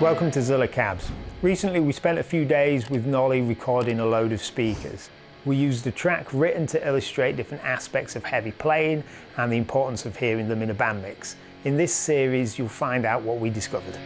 Welcome to Zilla Cabs. Recently we spent a few days with Nolly recording a load of speakers. We used a track written to illustrate different aspects of heavy playing and the importance of hearing them in a band mix. In this series you'll find out what we discovered.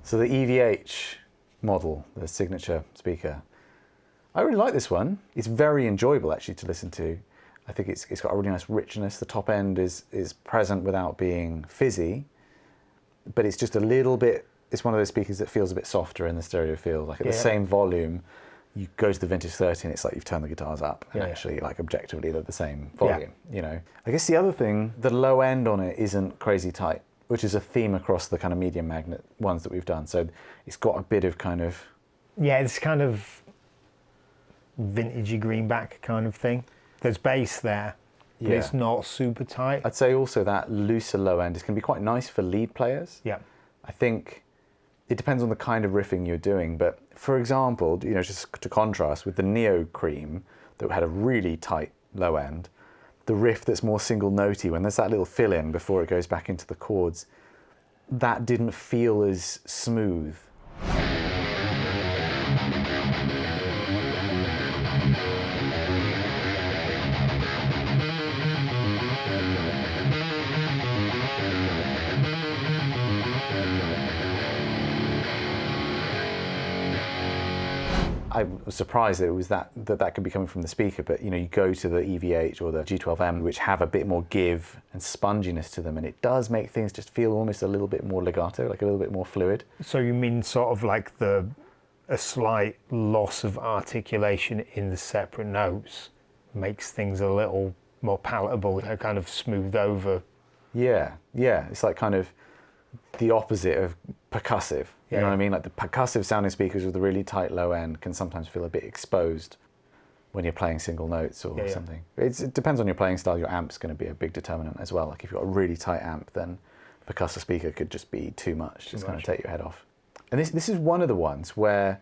So the EVH model, the signature speaker, I really like this one. It's very enjoyable actually to listen to. I think it's got a really nice richness. The top end is present without being fizzy, but it's just a little bit, it's one of those speakers that feels a bit softer in the stereo field. Like at the same volume, you go to the Vintage 30 and it's like you've turned the guitars up and actually like objectively they're the same volume, you know. I guess the other thing, the low end on it isn't crazy tight, which is a theme across the kind of medium magnet ones that we've done. So it's got a bit of kind of... Yeah, it's kind of vintagey greenback kind of thing. There's bass there, but it's not super tight. I'd say also that looser low end is going to be quite nice for lead players. Yeah. I think it depends on the kind of riffing you're doing, but for example, you know, just to contrast with the Neo Cream that had a really tight low end, the riff that's more single notey, when there's that little fill in before it goes back into the chords, that didn't feel as smooth. I was surprised that it was that could be coming from the speaker, but you know, you go to the EVH or the G12M, which have a bit more give and sponginess to them, and it does make things just feel almost a little bit more legato, like a little bit more fluid. So you mean sort of like a slight loss of articulation in the separate notes makes things a little more palatable, kind of smoothed over? Yeah, it's like kind of the opposite of percussive. You know what I mean? Like the percussive sounding speakers with a really tight low end can sometimes feel a bit exposed when you're playing single notes or something. It depends on your playing style. Your amp's going to be a big determinant as well. Like if you've got a really tight amp, then a percussive speaker could just be too much. Just kind of take your head off. And this is one of the ones where,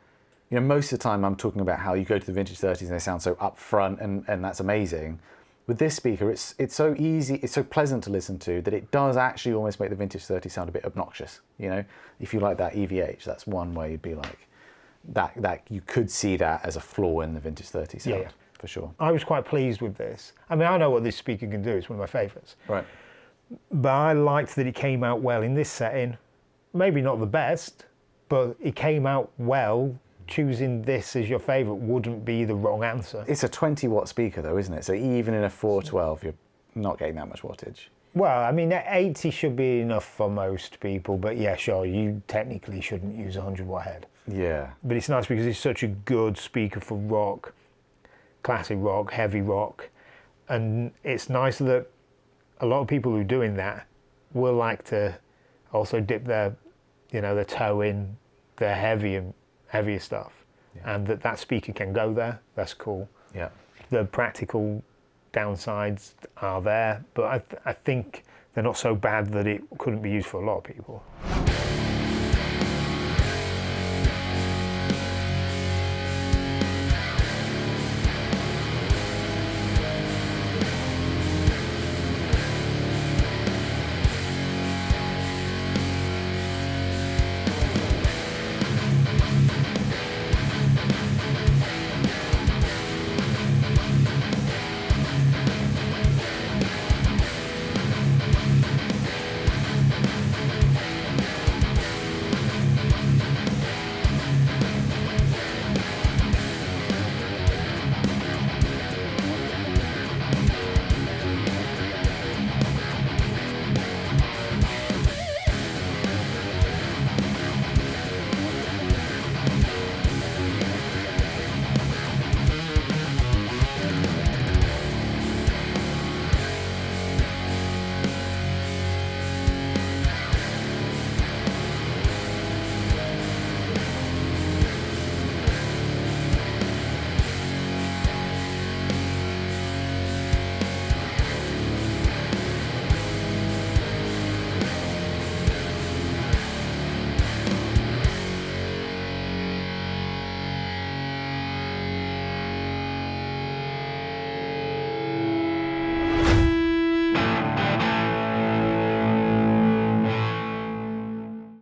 you know, most of the time I'm talking about how you go to the Vintage 30s and they sound so upfront and that's amazing. With this speaker, it's so easy, it's so pleasant to listen to that it does actually almost make the Vintage 30 sound a bit obnoxious. You know, if you like that EVH, that's one way you'd be like, that you could see that as a flaw in the Vintage 30 sound, for sure. I was quite pleased with this. I mean, I know what this speaker can do, it's one of my favourites. Right. But I liked that it came out well in this setting. Maybe not the best, but it came out well. Choosing this as your favourite wouldn't be the wrong answer. It's a 20 watt speaker though, isn't it? So even in a 412, you're not getting that much wattage. Well, I mean, 80 should be enough for most people, but yeah, sure, you technically shouldn't use a 100 watt head. Yeah. But it's nice because it's such a good speaker for rock, classic rock, heavy rock, and it's nice that a lot of people who are doing that will like to also dip their, you know, their toe in their heavier stuff, and that speaker can go there. That's cool. Yeah. The practical downsides are there, but I think they're not so bad that it couldn't be used for a lot of people.